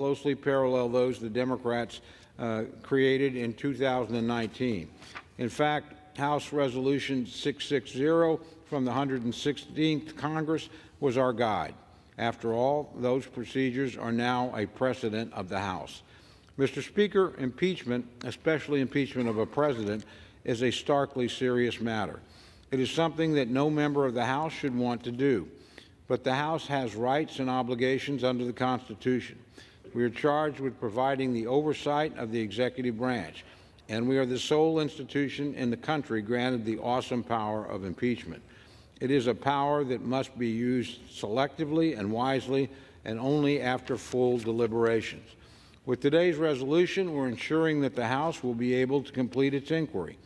closely parallel those the Democrats created in 2019. In fact, House Resolution 660 from the 116th Congress was our guide. After all, those procedures are now a precedent of the House. Mr. Speaker, impeachment, especially impeachment of a president, is a starkly serious matter. It is something that no member of the House should want to do. But the House has rights and obligations under the Constitution. We are charged with providing the oversight of the executive branch, and we are the sole institution in the country granted the awesome power of impeachment. It is a power that must be used selectively and wisely, and only after full deliberations. With today's resolution, we're ensuring that the House will be able to complete its inquiry.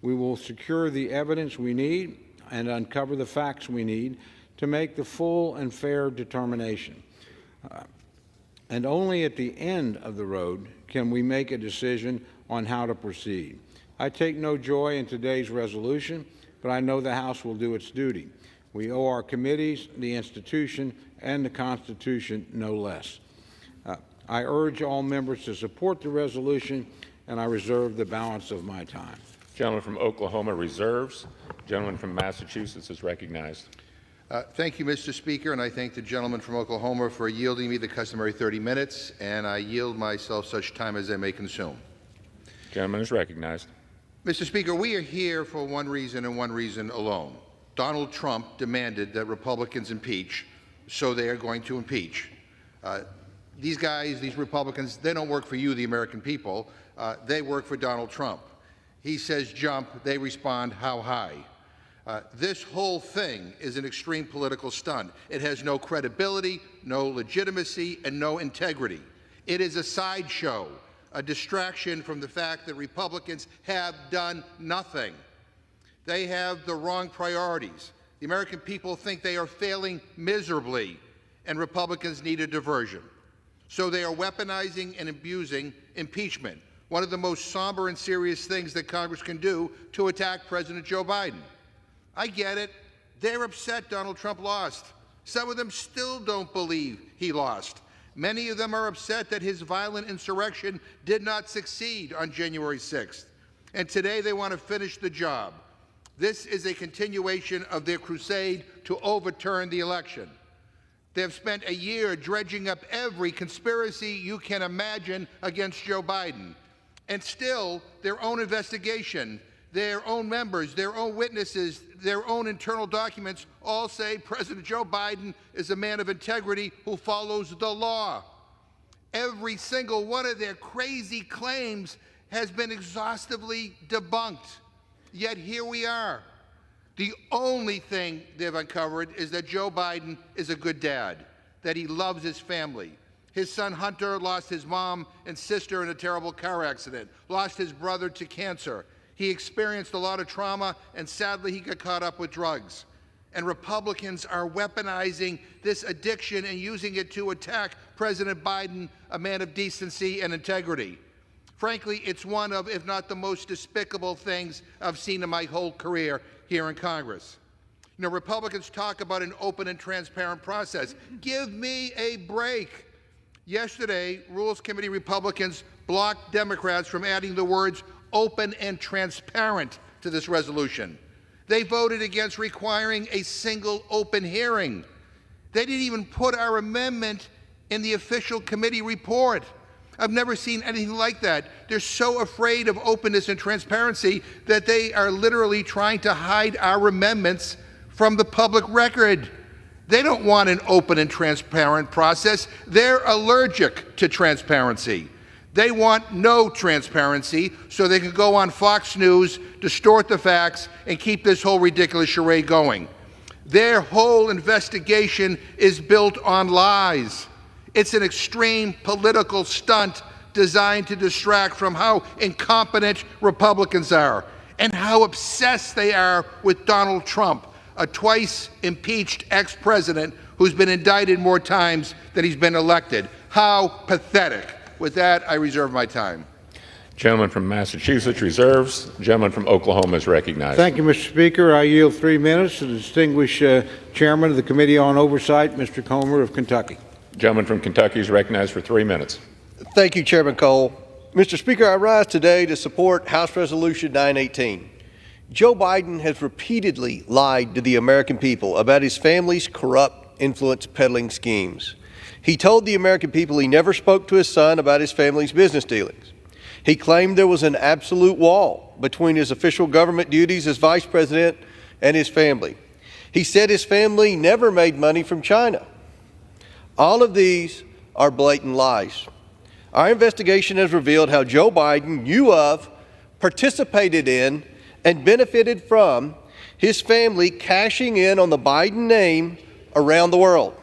We will secure the evidence we need and uncover the facts we need to make the full and fair determination. And only at the end of the road can we make a decision on how to proceed. I take no joy in today's resolution, but I know the House will do its duty. We owe our committees, the institution, and the Constitution no less. I urge all members to support the resolution, and I reserve the balance of my time. Gentleman from Oklahoma reserves. Gentleman from Massachusetts is recognized. Thank you, Mr. Speaker, and I thank the gentleman from Oklahoma for yielding me the customary 30 minutes, and I yield myself such time as I may consume. Gentleman is recognized. Mr. Speaker, we are here for one reason and one reason alone. Donald Trump demanded that Republicans impeach, so they are going to impeach. These guys, these Republicans, they don't work for you, the American people. They work for Donald Trump. He says jump, they respond how high. This whole thing is an extreme political stunt. It has no credibility, no legitimacy, and no integrity. It is a sideshow, a distraction from the fact that Republicans have done nothing. They have the wrong priorities. The American people think they are failing miserably, and Republicans need a diversion. So they are weaponizing and abusing impeachment, one of the most somber and serious things that Congress can do to attack President Joe Biden. I get it. They're upset Donald Trump lost. Some of them still don't believe he lost. Many of them are upset that his violent insurrection did not succeed on January 6th. And today they want to finish the job. This is a continuation of their crusade to overturn the election. They have spent a year dredging up every conspiracy you can imagine against Joe Biden. And still, their own investigation, their own members, their own witnesses, their own internal documents all say President Joe Biden is a man of integrity who follows the law. Every single one of their crazy claims has been exhaustively debunked. Yet here we are. The only thing they've uncovered is that Joe Biden is a good dad, that he loves his family. His son Hunter lost his mom and sister in a terrible car accident, lost his brother to cancer. He experienced a lot of trauma, and sadly, he got caught up with drugs. And Republicans are weaponizing this addiction and using it to attack President Biden, a man of decency and integrity. Frankly, it's one of, if not the most despicable things I've seen in my whole career here in Congress. You know, Republicans talk about an open and transparent process. Give me a break. Yesterday, Rules Committee Republicans blocked Democrats from adding the words open and transparent to this resolution. They voted against requiring a single open hearing. They didn't even put our amendment in the official committee report. I've never seen anything like that. They're so afraid of openness and transparency that they are literally trying to hide our amendments from the public record. They don't want an open and transparent process. They're allergic to transparency. They want no transparency so they can go on Fox News, distort the facts, and keep this whole ridiculous charade going. Their whole investigation is built on lies. It's an extreme political stunt designed to distract from how incompetent Republicans are and how obsessed they are with Donald Trump, a twice impeached ex-president who's been indicted more times than he's been elected. How pathetic. With that, I reserve my time. Gentleman from Massachusetts reserves. Gentleman from Oklahoma is recognized. Thank you, Mr. Speaker. I yield 3 minutes to the distinguished chairman of the Committee on Oversight, Mr. Comer of Kentucky. Gentleman from Kentucky is recognized for 3 minutes. Thank you, Chairman Cole. Mr. Speaker, I rise today to support House Resolution 918. Joe Biden has repeatedly lied to the American people about his family's corrupt influence peddling schemes. He told the American people he never spoke to his son about his family's business dealings. He claimed there was an absolute wall between his official government duties as vice president and his family. He said his family never made money from China. All of these are blatant lies. Our investigation has revealed how Joe Biden knew of, participated in, and benefited from his family cashing in on the Biden name around the world.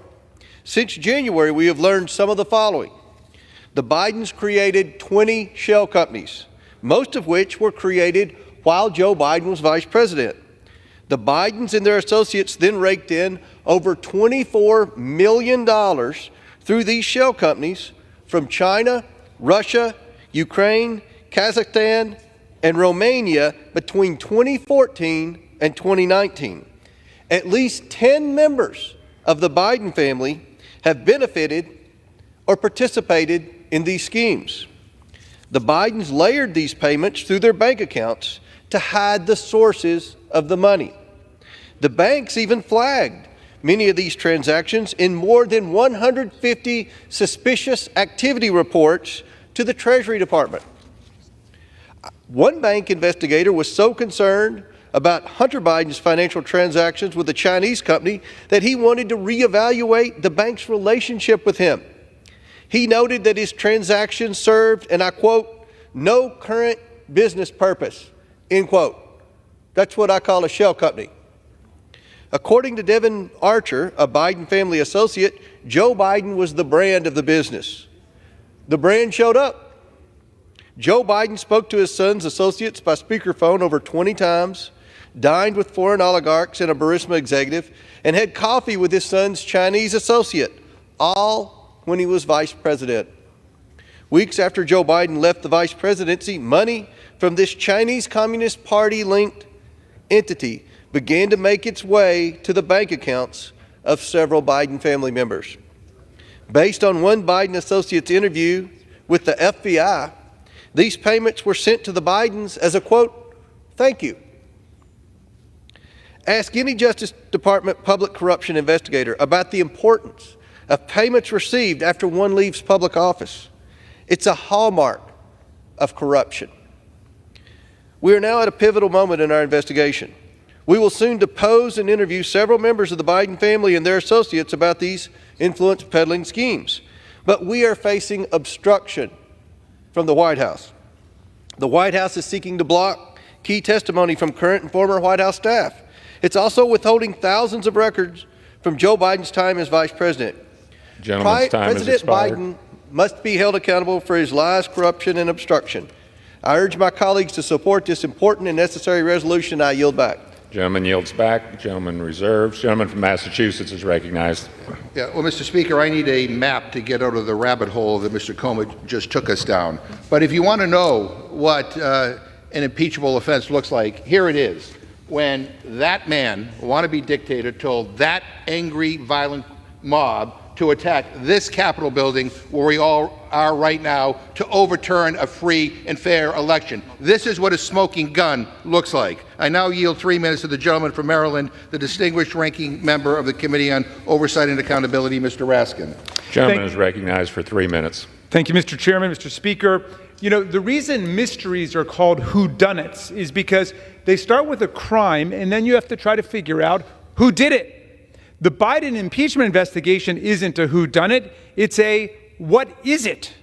Since January, we have learned some of the following. The Bidens created 20 shell companies, most of which were created while Joe Biden was vice president. The Bidens and their associates then raked in over $24 million through these shell companies from China, Russia, Ukraine, Kazakhstan, and Romania between 2014 and 2019. At least 10 members of the Biden family have benefited or participated in these schemes. The Bidens layered these payments through their bank accounts to hide the sources of the money. The banks even flagged many of these transactions in more than 150 suspicious activity reports to the Treasury Department. One bank investigator was so concerned about Hunter Biden's financial transactions with a Chinese company that he wanted to reevaluate the bank's relationship with him. He noted that his transactions served, and I quote, no current business purpose, end quote. That's what I call a shell company. According to Devin Archer, a Biden family associate, Joe Biden was the brand of the business. The brand showed up. Joe Biden spoke to his son's associates by speakerphone over 20 times, dined with foreign oligarchs and a Burisma executive, and had coffee with his son's Chinese associate, all when he was vice president. Weeks after Joe Biden left the vice presidency, money from this Chinese Communist Party-linked entity began to make its way to the bank accounts of several Biden family members. Based on one Biden associate's interview with the FBI, these payments were sent to the Bidens as a, quote, thank you. Ask any Justice Department public corruption investigator about the importance of payments received after one leaves public office. It's a hallmark of corruption. We are now at a pivotal moment in our investigation. We will soon depose and interview several members of the Biden family and their associates about these influence peddling schemes. But we are facing obstruction from the White House. The White House is seeking to block key testimony from current and former White House staff. It's also withholding thousands of records from Joe Biden's time as vice president. Gentleman's time has President expired. Biden must be held accountable for his lies, corruption, and obstruction. I urge my colleagues to support this important and necessary resolution. I yield back. Gentleman yields back. Gentleman reserves. Gentleman from Massachusetts is recognized. Yeah, well, Mr. Speaker, I need a map to get out of the rabbit hole that Mr. Coma just took us down. But if you want to know what an impeachable offense looks like, here it is. When that man, a wannabe dictator, told that angry, violent mob to attack this Capitol building where we all are right now to overturn a free and fair election. This is what a smoking gun looks like. I now yield 3 minutes to the gentleman from Maryland, the distinguished ranking member of the Committee on Oversight and Accountability, Mr. Raskin. Gentleman is recognized for 3 minutes. Thank you, Mr. Chairman, Mr. Speaker. You know, the reason mysteries are called whodunits is because they start with a crime and then you have to try to figure out who did it. The Biden impeachment investigation isn't a whodunit, it's a what is it?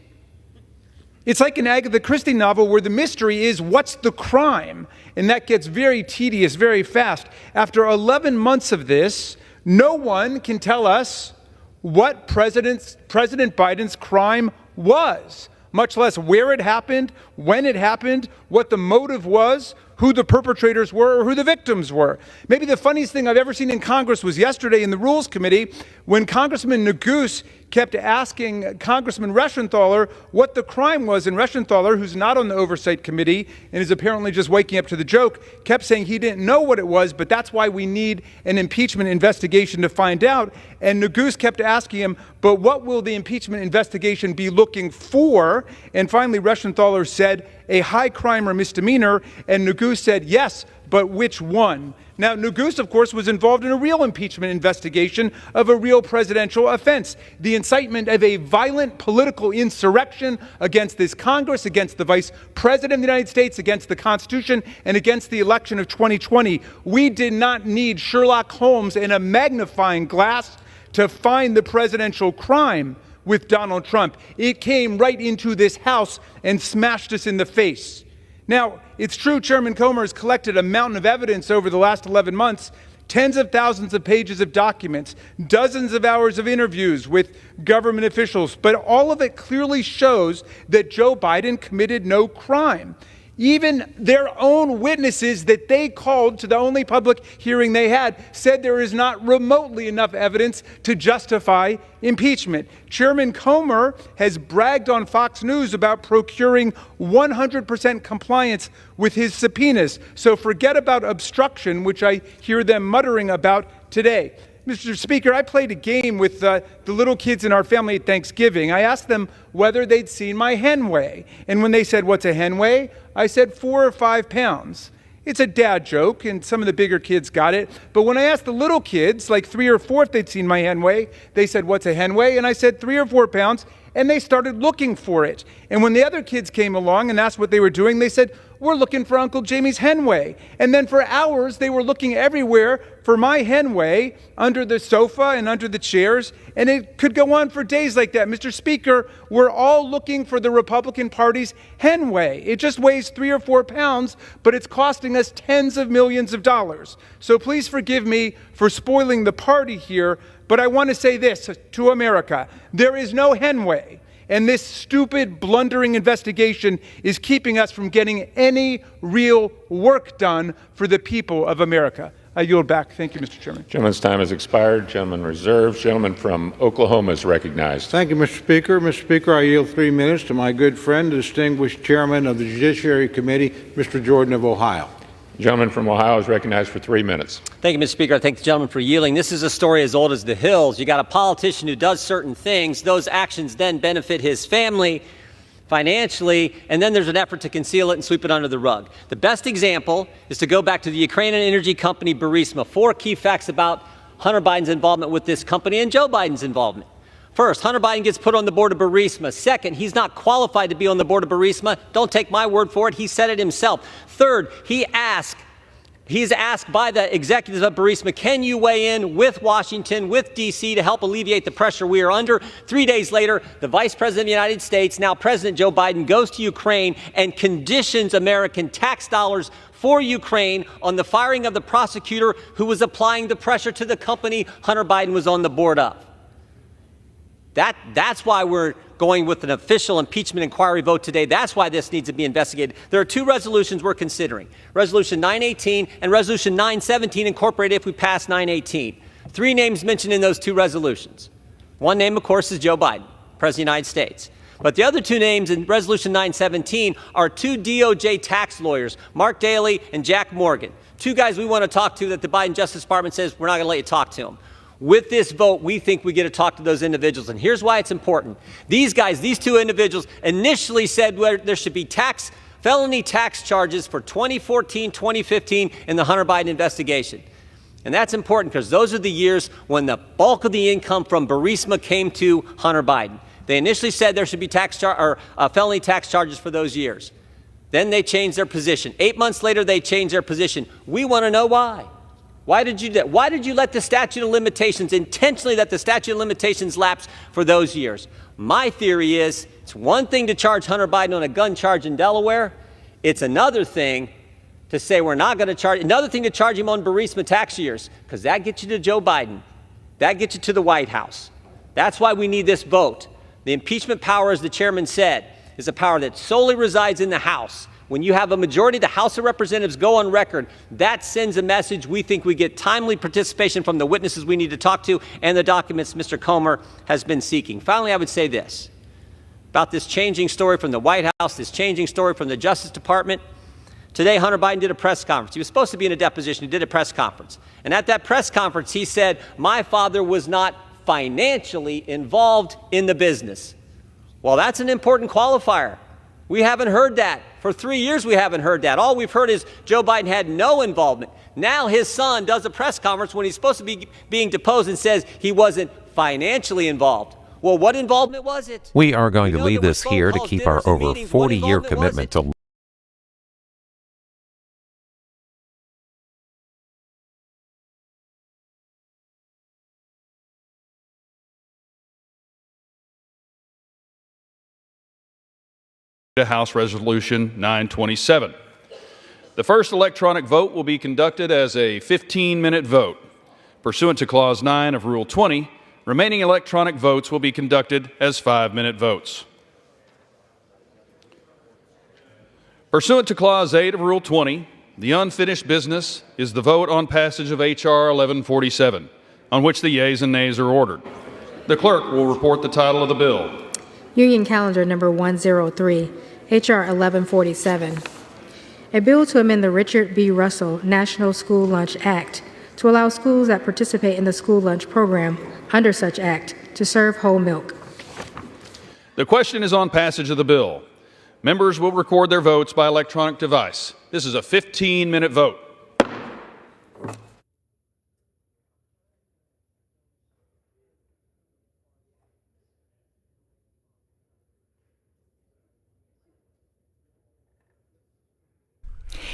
It's like an Agatha Christie novel where the mystery is what's the crime? And that gets very tedious very fast. After 11 months of this, no one can tell us what President Biden's crime was, much less where it happened, when it happened, what the motive was, who the perpetrators were, or who the victims were. Maybe the funniest thing I've ever seen in Congress was yesterday in the Rules Committee when Congressman Neguse kept asking Congressman Reschenthaler what the crime was, and Reschenthaler, who's not on the Oversight Committee and is apparently just waking up to the joke, kept saying he didn't know what it was, but that's why we need an impeachment investigation to find out. And Neguse kept asking him, but what will the impeachment investigation be looking for? And finally, Reschenthaler said, a high crime or misdemeanor, and Neguse said, yes, but which one? Now, Neguse, of course, was involved in a real impeachment investigation of a real presidential offense, the incitement of a violent political insurrection against this Congress, against the Vice President of the United States, against the Constitution, and against the election of 2020. We did not need Sherlock Holmes and a magnifying glass to find the presidential crime with Donald Trump. It came right into this House and smashed us in the face. Now, it's true Chairman Comer has collected a mountain of evidence over the last 11 months, tens of thousands of pages of documents, dozens of hours of interviews with government officials, but all of it clearly shows that Joe Biden committed no crime. Even their own witnesses that they called to the only public hearing they had said there is not remotely enough evidence to justify impeachment. Chairman Comer has bragged on Fox News about procuring 100% compliance with his subpoenas. So forget about obstruction, which I hear them muttering about today. Mr. Speaker, I played a game with the little kids in our family at Thanksgiving. I asked them whether they'd seen my hen weigh. And when they said, what's a hen weigh? I said 4 or 5 pounds. It's a dad joke, and some of the bigger kids got it. But when I asked the little kids, like 3 or 4, if they'd seen my hen weigh, they said, what's a hen weigh? And I said 3 or 4 pounds, and they started looking for it. And when the other kids came along and asked what they were doing, they said, we're looking for Uncle Jamie's hen weigh. And then for hours, they were looking everywhere for my hen weigh, under the sofa and under the chairs, and it could go on for days like that. Mr. Speaker, we're all looking for the Republican Party's hen weigh. It just weighs 3 or 4 pounds, but it's costing us tens of millions of dollars. So please forgive me for spoiling the party here, but I want to say this to America. There is no hen weigh. And this stupid, blundering investigation is keeping us from getting any real work done for the people of America. I yield back. Thank you, Mr. Chairman. Gentleman's time has expired. Gentleman reserved. Gentleman from Oklahoma is recognized. Thank you, Mr. Speaker. Mr. Speaker, I yield 3 minutes to my good friend, the distinguished chairman of the Judiciary Committee, Mr. Jordan of Ohio. The gentleman from Ohio is recognized for 3 minutes. Thank you, Mr. Speaker. I thank the gentleman for yielding. This is a story as old as the hills. You got a politician who does certain things. Those actions then benefit his family financially, and then there's an effort to conceal it and sweep it under the rug. The best example is to go back to the Ukrainian energy company Burisma. 4 key facts about Hunter Biden's involvement with this company and Joe Biden's involvement. First, Hunter Biden gets put on the board of Burisma. Second, he's not qualified to be on the board of Burisma. Don't take my word for it. He said it himself. Third, he's asked by the executives of Burisma, can you weigh in with Washington, with D.C. to help alleviate the pressure we are under? 3 days later, the Vice President of the United States, now President Joe Biden, goes to Ukraine and conditions American tax dollars for Ukraine on the firing of the prosecutor who was applying the pressure to the company Hunter Biden was on the board of. That's why we're going with an official impeachment inquiry vote today. That's why this needs to be investigated. There are 2 resolutions we're considering. Resolution 918 and Resolution 917 incorporated if we pass 918. 3 names mentioned in those 2 resolutions. One name, of course, is Joe Biden, President of the United States. But the other 2 names in Resolution 917 are 2 DOJ tax lawyers, Mark Daley and Jack Morgan. 2 guys we want to talk to that the Biden Justice Department says we're not going to let you talk to them. With this vote, we think we get to talk to those individuals. And here's why it's important. These guys, these 2 individuals, initially said there should be felony tax charges for 2014, 2015 in the Hunter Biden investigation. And that's important because those are the years when the bulk of the income from Burisma came to Hunter Biden. They initially said there should be felony tax charges for those years. Then they changed their position. 8 months later, they changed their position. We want to know why. Why did you do that? Why did you let the statute of limitations, intentionally let the statute of limitations lapse for those years? My theory is it's one thing to charge Hunter Biden on a gun charge in Delaware. It's another thing to say we're not going to charge, another thing to charge him on Burisma tax years, because that gets you to Joe Biden. That gets you to the White House. That's why we need this vote. The impeachment power, as the chairman said, is a power that solely resides in the House. When you have a majority of the House of Representatives go on record, that sends a message. We think we get timely participation from the witnesses we need to talk to and the documents Mr. Comer has been seeking. Finally, I would say this about this changing story from the White House, this changing story from the Justice Department. Today, Hunter Biden did a press conference. He was supposed to be in a deposition. He did a press conference. And at that press conference, he said, my father was not financially involved in the business. Well, that's an important qualifier. We haven't heard that. For 3 years, we haven't heard that. All we've heard is Joe Biden had no involvement. Now his son does a press conference when he's supposed to be being deposed and says he wasn't financially involved. Well, what involvement was it? We are going to leave this here to keep our over 40-year commitment to House Resolution 927. The first electronic vote will be conducted as a 15-minute vote. Pursuant to Clause 9 of Rule 20, remaining electronic votes will be conducted as 5-minute votes. Pursuant to Clause 8 of Rule 20, the unfinished business is the vote on passage of H.R. 1147, on which the yeas and nays are ordered. The clerk will report the title of the bill. Union Calendar Number 103, H.R. 1147. A bill to amend the Richard B. Russell National School Lunch Act to allow schools that participate in the school lunch program under such act to serve whole milk. The question is on passage of the bill. Members will record their votes by electronic device. This is a 15-minute vote.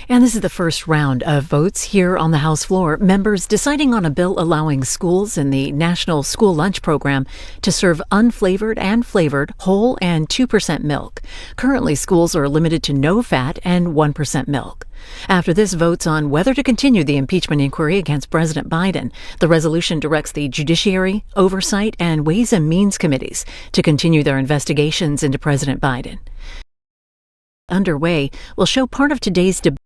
And this is the first round of votes here on the House floor. Members deciding on a bill allowing schools in the National School Lunch Program to serve unflavored and flavored whole and 2% milk. Currently, schools are limited to no fat and 1% milk. After this votes on whether to continue the impeachment inquiry against President Biden, the resolution directs the Judiciary, Oversight, and Ways and Means Committees to continue their investigations into President Biden. Underway will show part of today's debate.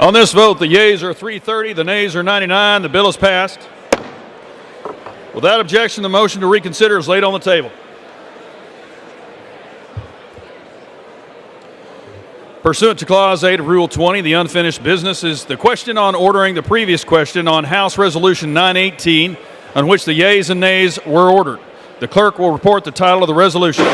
On this vote, the yeas are 330, the nays are 99. The bill is passed. Without objection, the motion to reconsider is laid on the table. Pursuant to Clause 8 of Rule 20, the unfinished business is the question on ordering the previous question on House Resolution 918, on which the yeas and nays were ordered. The clerk will report the title of the resolution.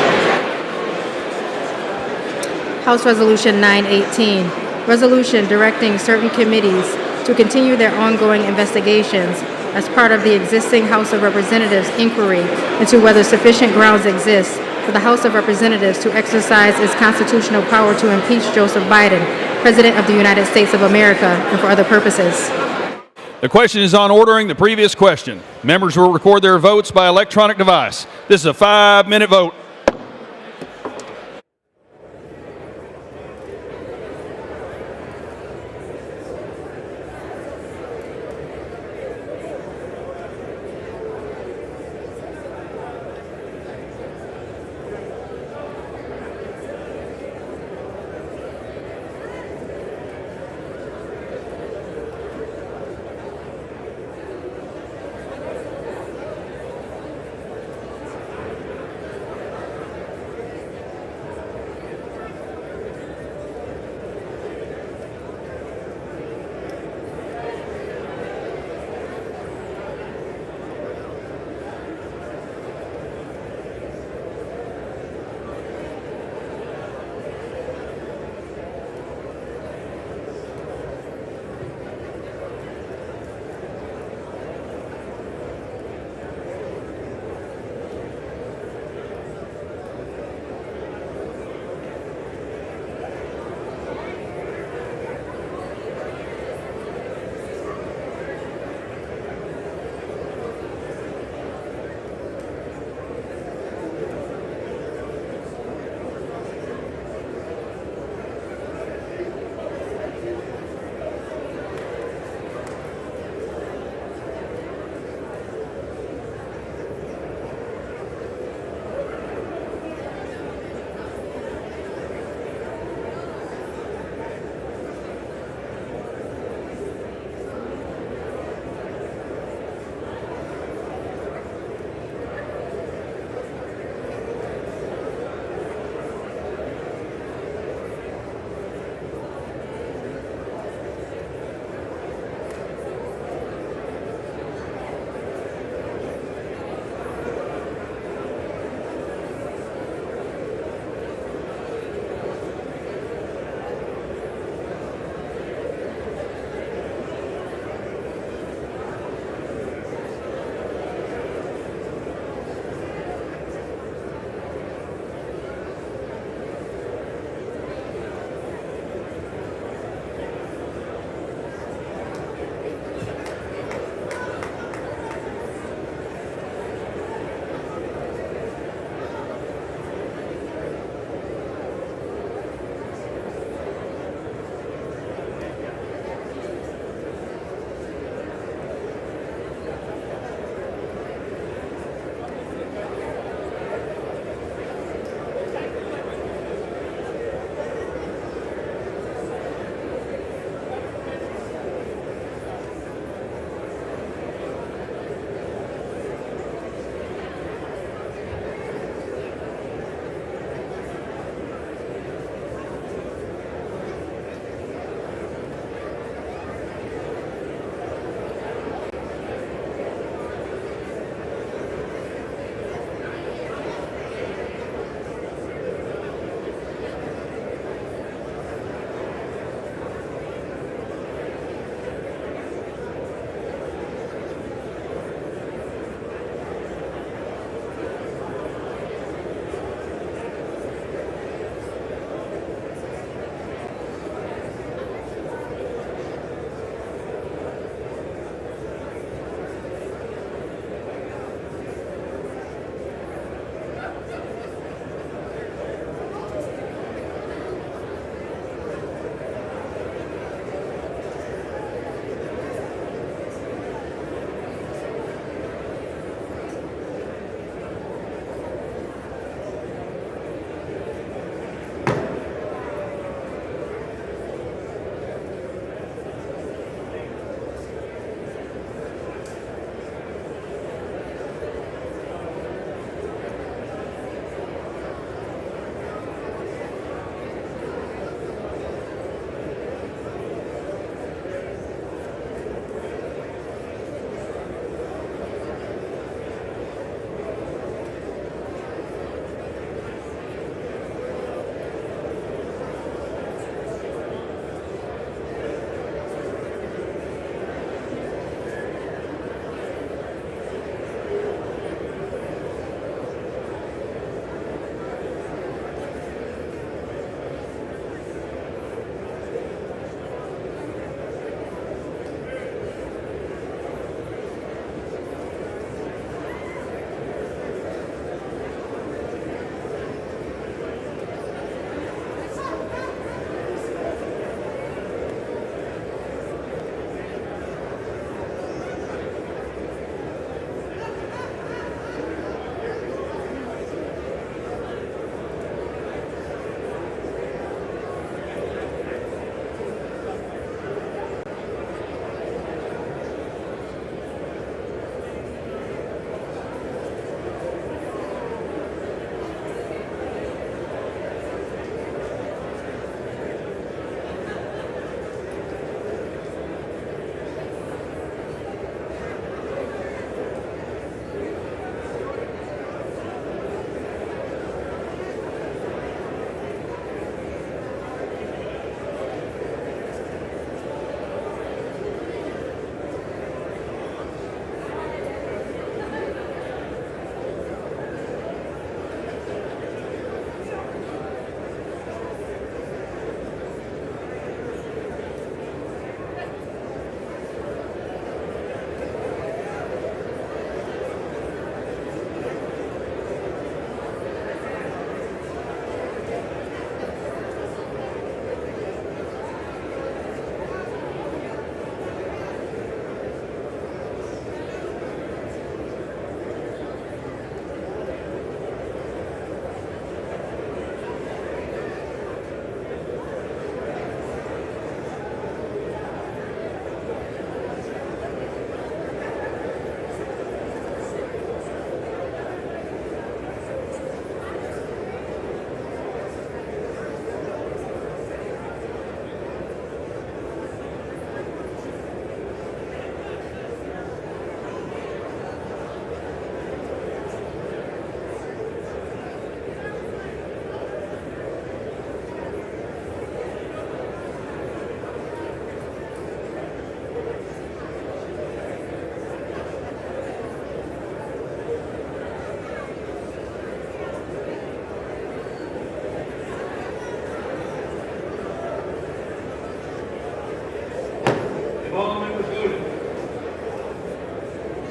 House Resolution 918, resolution directing certain committees to continue their ongoing investigations as part of the existing House of Representatives inquiry into whether sufficient grounds exist for the House of Representatives to exercise its constitutional power to impeach Joseph Biden, President of the United States of America, and for other purposes. The question is on ordering the previous question. Members will record their votes by electronic device. This is a 5-minute vote.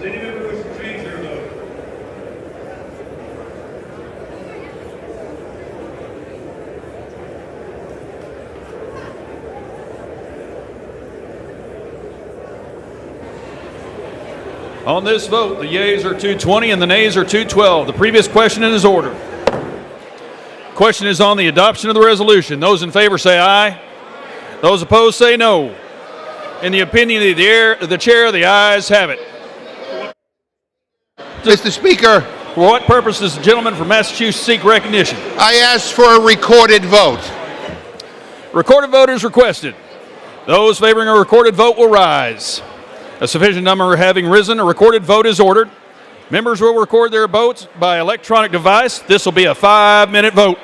any member wish to change their vote? On this vote, the yeas are 220 and the nays are 212. The previous question is ordered. Question is on the adoption of the resolution. Those in favor say aye. Those opposed say no. In the opinion of the chair, the ayes have it. Mr. Speaker, For what purpose does the gentleman from Massachusetts seek recognition? I ask for a recorded vote. Recorded vote is requested. Those favoring a recorded vote will rise. A sufficient number having risen, a recorded vote is ordered. Members will record their votes by electronic device. This will be a 5-minute vote.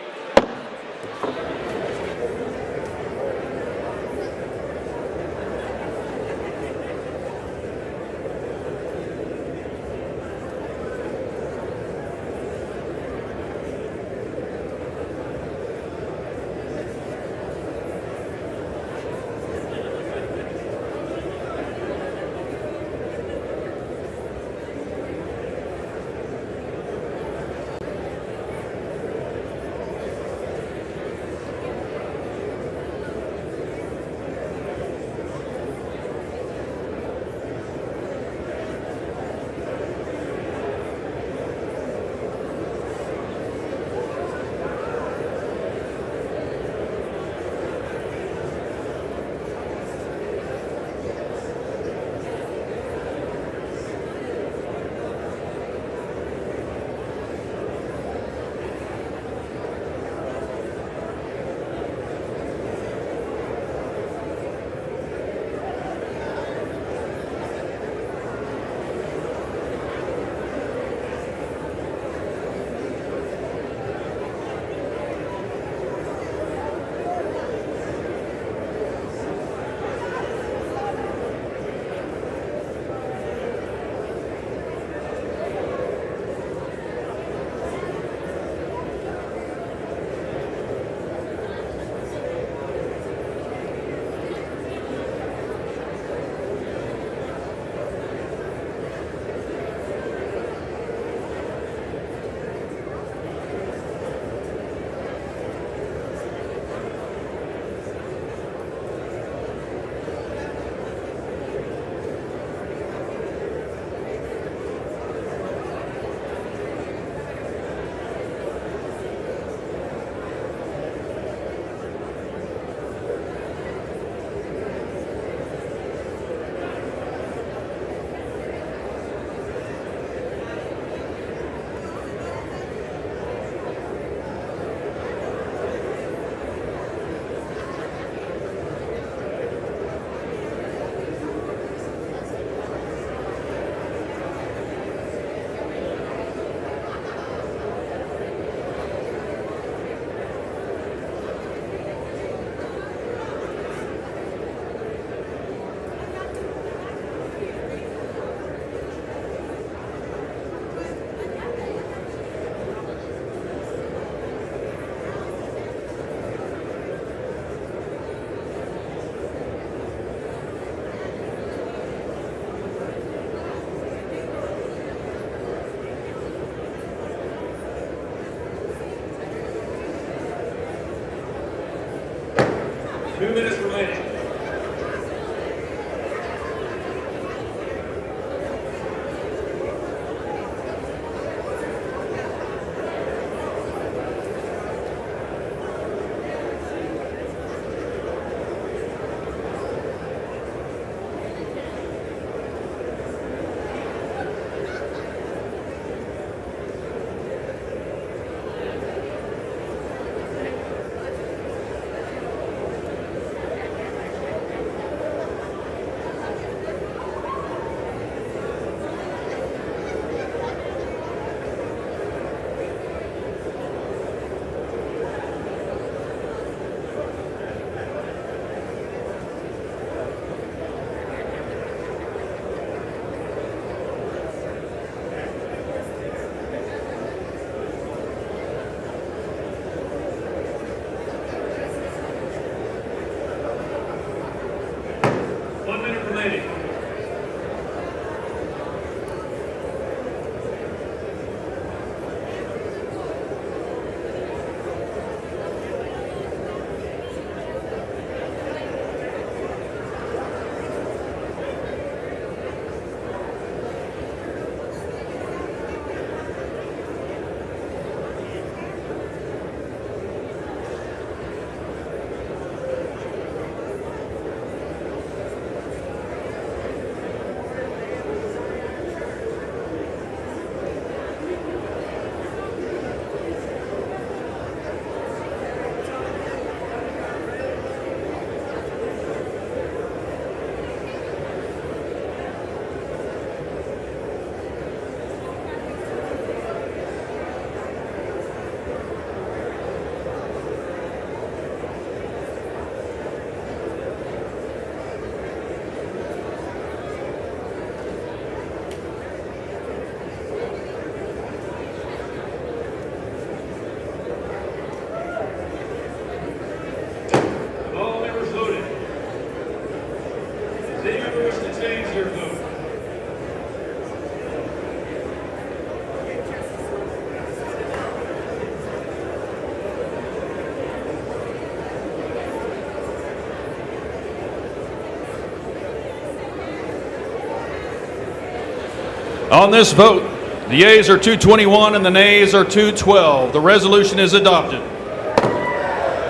On this vote, the yeas are 221 and the nays are 212. The resolution is adopted.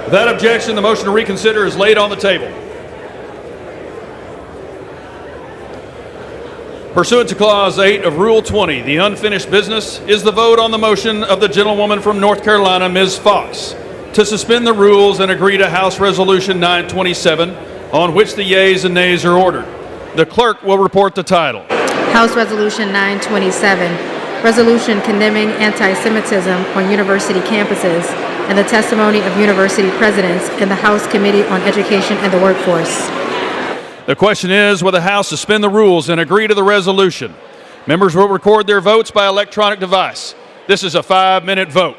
Without objection, the motion to reconsider is laid on the table. Pursuant to Clause 8 of Rule 20, the unfinished business is the vote on the motion of the gentlewoman from North Carolina, Ms. Fox, to suspend the rules and agree to House Resolution 927, on which the yeas and nays are ordered. The clerk will report the title. House Resolution 927, resolution condemning anti-Semitism on university campuses and the testimony of university presidents in the House Committee on Education and the Workforce. The question is, will the House suspend the rules and agree to the resolution? Members will record their votes by electronic device. This is a 5-minute vote.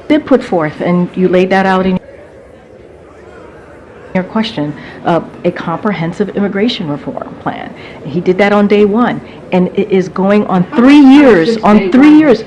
did put forth, and you laid that out in your question, a comprehensive immigration reform plan. He did that on day one, and it is going on 3 years, on 3 years.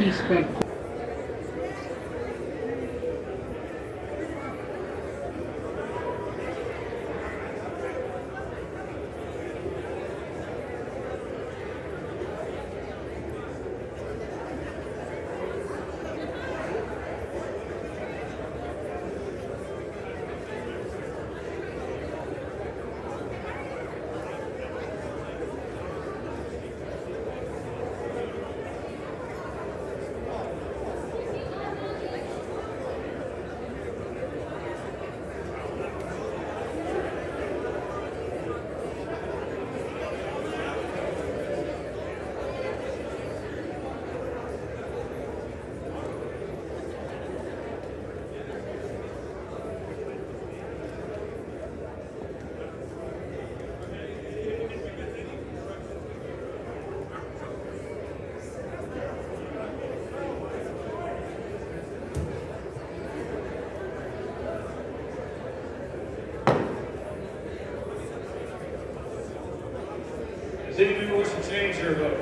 Does anyone wish to change their vote?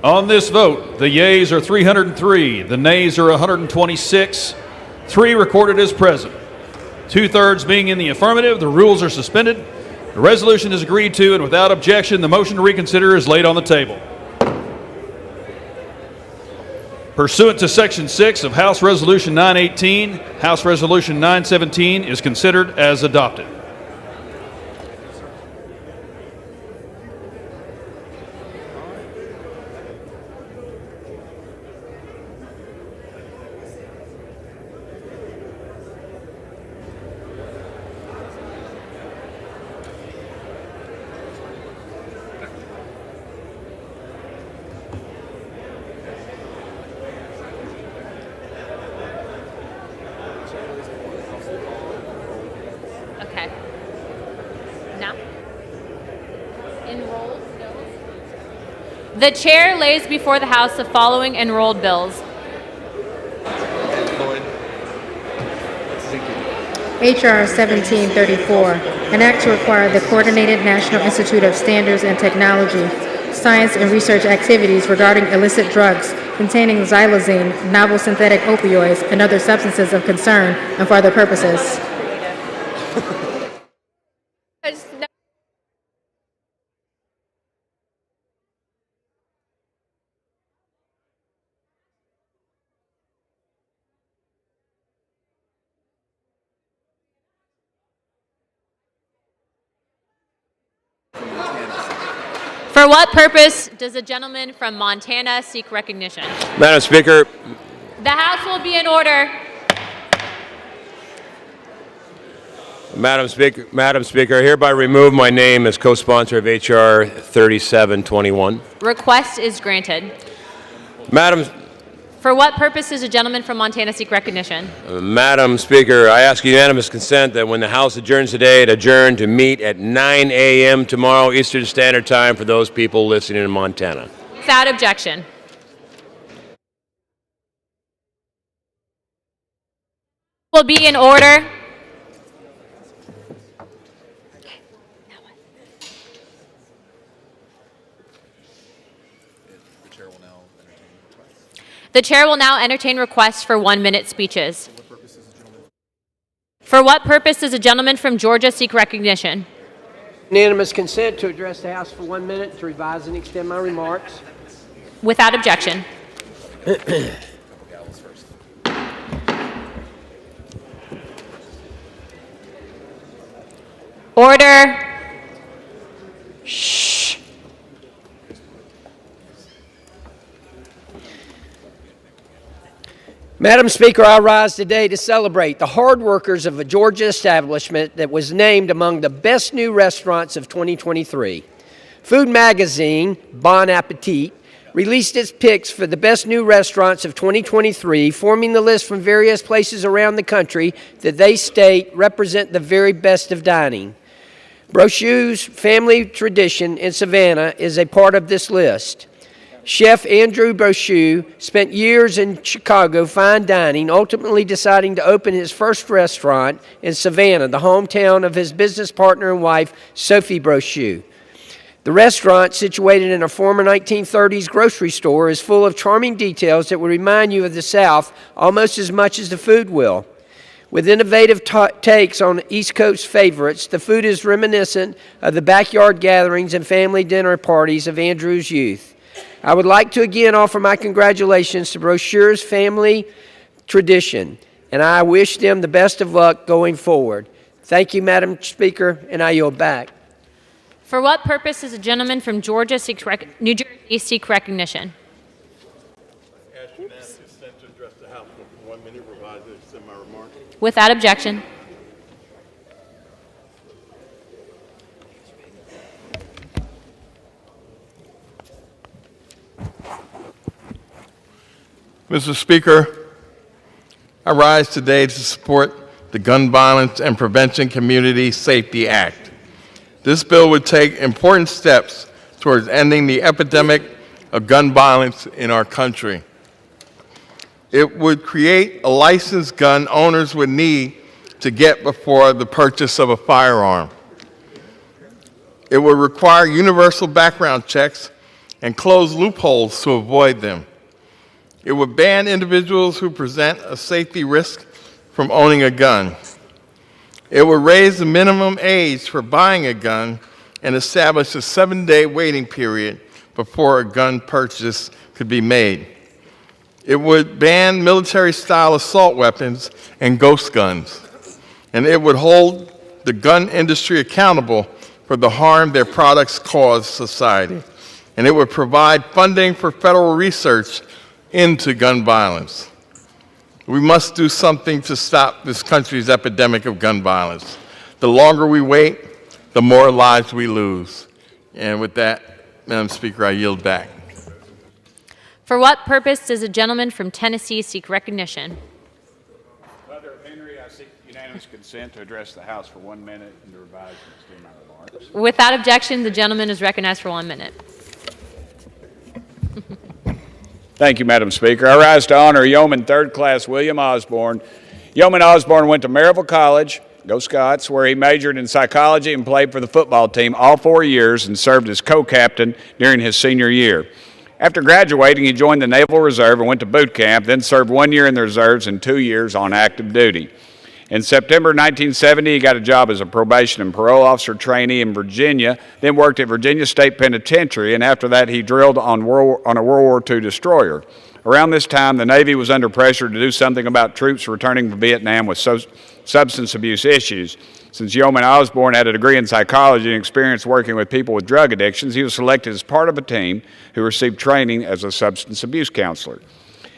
On this vote, the yeas are 303, the nays are 126, 3 recorded as present. 2/3 being in the affirmative, the rules are suspended. The resolution is agreed to, and without objection, the motion to reconsider is laid on the table. Pursuant to Section 6 of House Resolution 918, House Resolution 917 is considered as adopted. Okay. Now? Enrolled bills? The chair lays before the House the following enrolled bills. H.R. 1734, an act to require the Coordinated National Institute of Standards and Technology, science and research activities regarding illicit drugs containing xylazine, novel synthetic opioids, and other substances of concern and for other purposes. For what purpose does the gentleman from Montana seek recognition? Madam Speaker, The House will be in order. Madam Speaker, I hereby remove my name as co-sponsor of H.R. 3721. Request is granted. For what purpose does the gentleman from Montana seek recognition? Madam Speaker, I ask unanimous consent that when the House adjourns today, it adjourn to meet at 9 a.m. tomorrow Eastern Standard Time for those people listening in Montana. Without objection. Will be in order. The chair will now entertain requests for 1-minute speeches. For what purpose does the gentleman from Georgia seek recognition? Unanimous consent to address the House for 1 minute to revise and extend my remarks. Without objection. Order. Shh. Madam Speaker, I rise today to celebrate the hard workers of a Georgia establishment that was named among the best new restaurants of 2023. Food magazine, Bon Appetit, released its picks for the best new restaurants of 2023, forming the list from various places around the country that they state represent the very best of dining. Brochu's family tradition in Savannah is a part of this list. Chef Andrew Brochu spent years in Chicago fine dining, ultimately deciding to open his first restaurant in Savannah, the hometown of his business partner and wife, Sophie Brochu. The restaurant, situated in a former 1930s grocery store, is full of charming details that will remind you of the South almost as much as the food will. With innovative takes on East Coast favorites, the food is reminiscent of the backyard gatherings and family dinner parties of Andrew's youth. I would like to again offer my congratulations to Brochu's family tradition, and I wish them the best of luck going forward. Thank you, Madam Speaker, and I yield back. For what purpose does a gentleman from Georgia New Jersey seek recognition? Ask unanimous consent to address the House for 1 minute, revise and extend my remarks. Without objection. Mr. Speaker, I rise today to support the Gun Violence and Prevention Community Safety Act. This bill would take important steps towards ending the epidemic of gun violence in our country. It would create a license gun owners would need to get before the purchase of a firearm. It would require universal background checks and close loopholes to avoid them. It would ban individuals who present a safety risk from owning a gun. It would raise the minimum age for buying a gun and establish a 7-day waiting period before a gun purchase could be made. It would ban military-style assault weapons and ghost guns. And it would hold the gun industry accountable for the harm their products cause society. And it would provide funding for federal research into gun violence. We must do something to stop this country's epidemic of gun violence. The longer we wait, the more lives we lose. And with that, Madam Speaker, I yield back. For what purpose does a gentleman from Tennessee seek recognition? Brother Henry, I seek unanimous consent to address the House for 1 minute and to revise and extend my remarks. Without objection, the gentleman is recognized for 1 minute. Thank you, Madam Speaker. I rise to honor Yeoman Third Class William Osborne. Yeoman Osborne went to Maryville College, go Scots, where he majored in psychology and played for the football team all 4 years and served as co-captain during his senior year. After graduating, he joined the Naval Reserve and went to boot camp, then served 1 year in the reserves and 2 years on active duty. In September 1970, he got a job as a probation and parole officer trainee in Virginia, then worked at Virginia State Penitentiary, and after that he drilled on a World War II destroyer. Around this time, the Navy was under pressure to do something about troops returning from Vietnam with substance abuse issues. Since Yeoman Osborne had a degree in psychology and experience working with people with drug addictions, he was selected as part of a team who received training as a substance abuse counselor.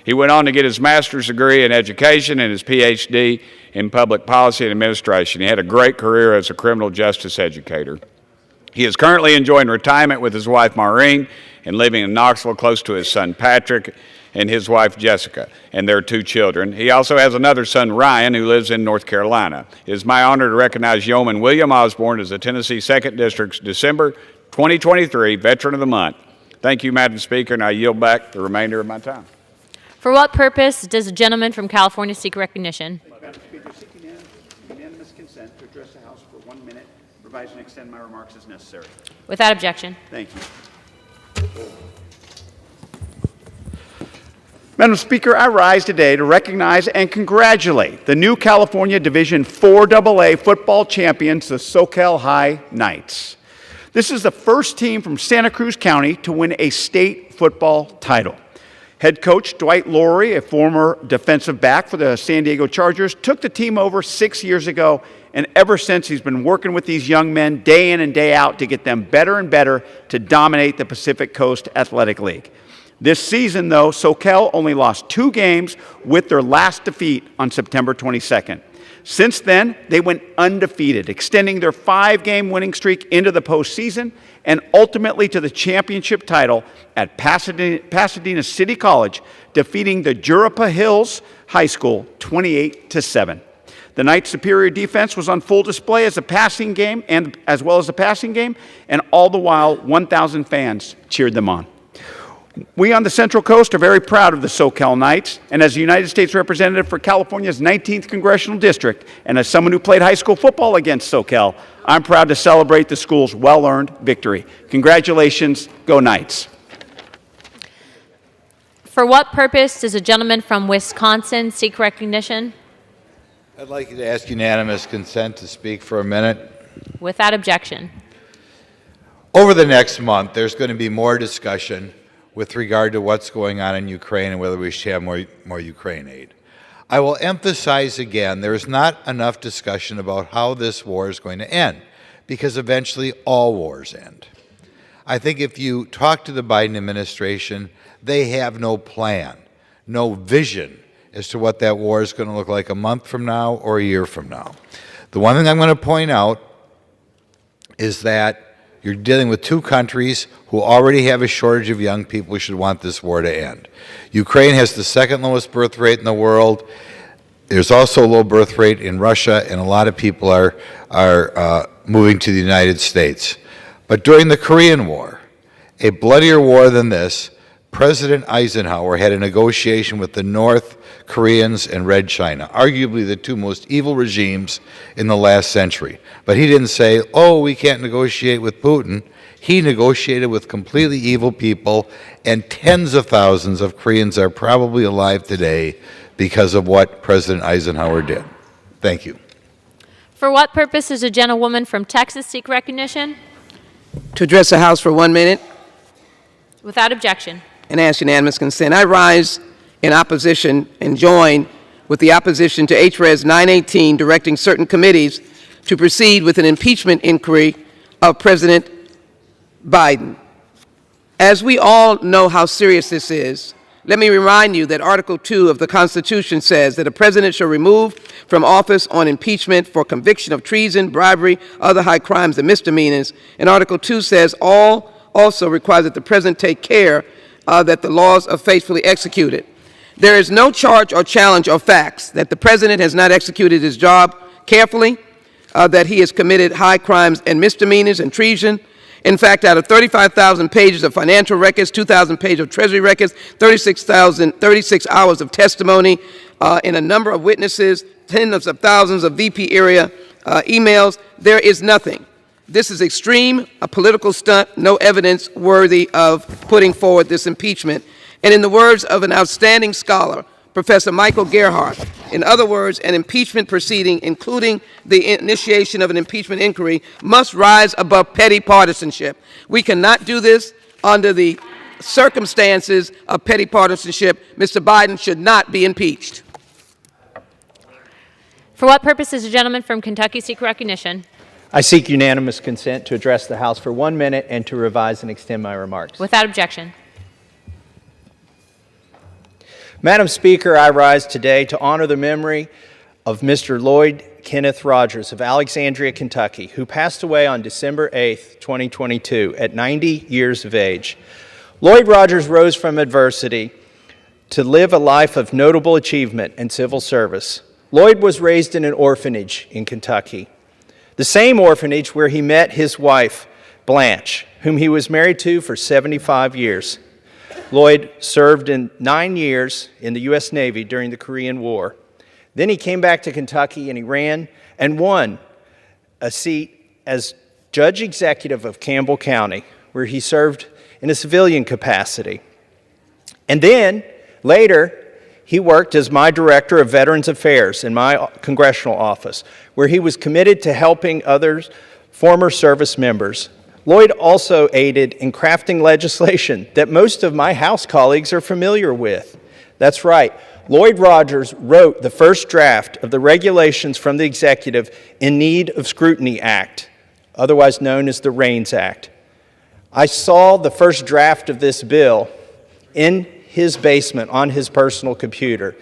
He went on to get his master's degree in education and his PhD in public policy and administration. He had a great career as a criminal justice educator. He is currently enjoying retirement with his wife Maureen and living in Knoxville close to his son Patrick and his wife Jessica and their 2 children. He also has another son Ryan who lives in North Carolina. It is my honor to recognize Yeoman William Osborne as the Tennessee 2nd District's December 2023 Veteran of the Month. Thank you, Madam Speaker, and I yield back the remainder of my time. For what purpose does a gentleman from California seek recognition? Madam Speaker, seek unanimous consent to address the House for 1 minute, revise and extend my remarks as necessary. Without objection. Thank you. Madam Speaker, I rise today to recognize and congratulate the new California Division 4AA football champions, the Soquel High Knights. This is the first team from Santa Cruz County to win a state football title. Head coach Dwight Laurie, a former defensive back for the San Diego Chargers, took the team over 6 years ago, and ever since he's been working with these young men day in and day out to get them better and better to dominate the Pacific Coast Athletic League. This season, though, Soquel only lost 2 games with their last defeat on September 22nd. Since then, they went undefeated, extending their 5-game winning streak into the postseason and ultimately to the championship title at Pasadena City College, defeating the Jurapa Hills High School 28-7. The Knights' superior defense was on full display as well as the passing game, and all the while 1,000 fans cheered them on. We on the Central Coast are very proud of the SoCal Knights, and as a United States representative for California's 19th Congressional District, and as someone who played high school football against SoCal, I'm proud to celebrate the school's well-earned victory. Congratulations, go Knights. For what purpose does a gentleman from Wisconsin seek recognition? I'd like to ask unanimous consent to speak for a minute. Without objection. Over the next month, there's going to be more discussion with regard to what's going on in Ukraine and whether we should have more Ukraine aid. I will emphasize again, there is not enough discussion about how this war is going to end, because eventually all wars end. I think if you talk to the Biden administration, they have no plan, no vision as to what that war is going to look like a month from now or a year from now. The one thing I'm going to point out is that you're dealing with two countries who already have a shortage of young people who should want this war to end. Ukraine has the second lowest birth rate in the world. There's also a low birth rate in Russia, and a lot of people are moving to the United States. But during the Korean War, a bloodier war than this, President Eisenhower had a negotiation with the North Koreans and Red China, arguably the two most evil regimes in the last century. But he didn't say, oh, we can't negotiate with Putin. He negotiated with completely evil people, and tens of thousands of Koreans are probably alive today because of what President Eisenhower did. Thank you. For what purpose does a gentlewoman from Texas seek recognition? To address the House for 1 minute. Without objection. And ask unanimous consent. I rise in opposition and join with the opposition to HRES 918, directing certain committees to proceed with an impeachment inquiry of President Biden. As we all know how serious this is, let me remind you that Article 2 of the Constitution says that a president shall remove from office on impeachment for conviction of treason, bribery, other high crimes and misdemeanors. And Article 2 says also requires that the president take care that the laws are faithfully executed. There is no charge or challenge of facts that the president has not executed his job carefully, that he has committed high crimes and misdemeanors and treason. In fact, out of 35,000 pages of financial records, 2,000 pages of Treasury records, 36 hours of testimony, in a number of witnesses, tens of thousands of VP area emails, there is nothing. This is extreme, a political stunt, no evidence worthy of putting forward this impeachment. And in the words of an outstanding scholar, Professor Michael Gerhardt, in other words, an impeachment proceeding, including the initiation of an impeachment inquiry, must rise above petty partisanship. We cannot do this under the circumstances of petty partisanship. Mr. Biden should not be impeached. For what purpose does the gentleman from Kentucky seek recognition? I seek unanimous consent to address the House for 1 minute and to revise and extend my remarks. Without objection. Madam Speaker, I rise today to honor the memory of Mr. Lloyd Kenneth Rogers of Alexandria, Kentucky, who passed away on December 8, 2022, at 90 years of age. Lloyd Rogers rose from adversity to live a life of notable achievement and civil service. Lloyd was raised in an orphanage in Kentucky, the same orphanage where he met his wife, Blanche, whom he was married to for 75 years. Lloyd served in 9 years in the U.S. Navy during the Korean War. Then he came back to Kentucky and he ran and won a seat as Judge Executive of Campbell County, where he served in a civilian capacity. And then, later, he worked as my Director of Veterans Affairs in my congressional office, where he was committed to helping others, former service members. Lloyd also aided in crafting legislation that most of my House colleagues are familiar with. That's right. Lloyd Rogers wrote the first draft of the regulations from the Executive in Need of Scrutiny Act, otherwise known as the REINS Act. I saw the first draft of this bill in his basement on his personal computer.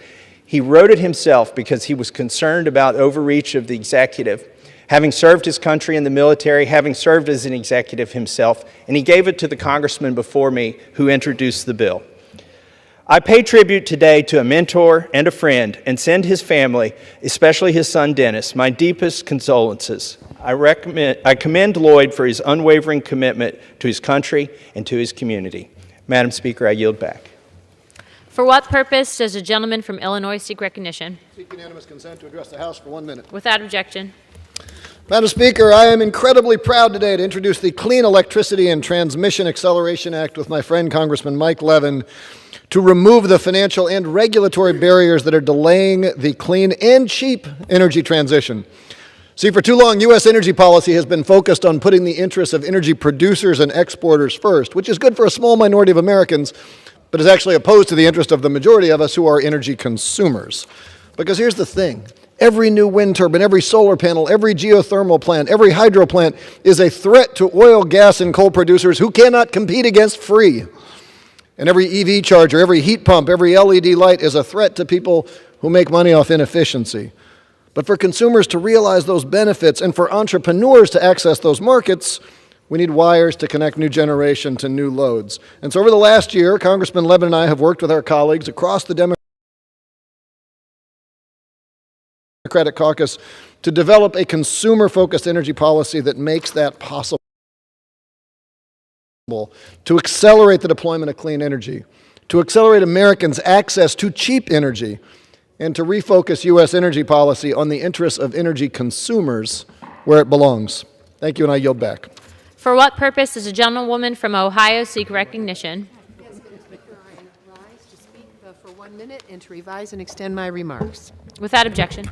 He wrote it himself because he was concerned about overreach of the executive. having served his country in the military, having served as an executive himself, and he gave it to the congressman before me who introduced the bill. I pay tribute today to a mentor and a friend and send his family, especially his son Dennis, my deepest condolences. I commend Lloyd for his unwavering commitment to his country and to his community. Madam Speaker, I yield back. For what purpose does the gentleman from Illinois seek recognition? Seek unanimous consent to address the House for 1 minute. Without objection. Madam Speaker, I am incredibly proud today to introduce the Clean Electricity and Transmission Acceleration Act with my friend Congressman Mike Levin to remove the financial and regulatory barriers that are delaying the clean and cheap energy transition. See, for too long, U.S. energy policy has been focused on putting the interests of energy producers and exporters first, which is good for a small minority of Americans, but is actually opposed to the interest of the majority of us who are energy consumers. Because here's the thing. Every new wind turbine, every solar panel, every geothermal plant, every hydro plant is a threat to oil, gas, and coal producers who cannot compete against free. And every EV charger, every heat pump, every LED light is a threat to people who make money off inefficiency. But for consumers to realize those benefits and for entrepreneurs to access those markets, we need wires to connect new generation to new loads. And so over the last year, Congressman Levin and I have worked with our colleagues across the Democratic caucus to develop a consumer-focused energy policy that makes that possible, to accelerate the deployment of clean energy, to accelerate Americans' access to cheap energy, and to refocus U.S. energy policy on the interests of energy consumers where it belongs. Thank you, and I yield back. For what purpose does a gentlewoman from Ohio seek recognition? Yes, Madam Speaker, I rise to speak for 1 minute and to revise and extend my remarks. Without objection.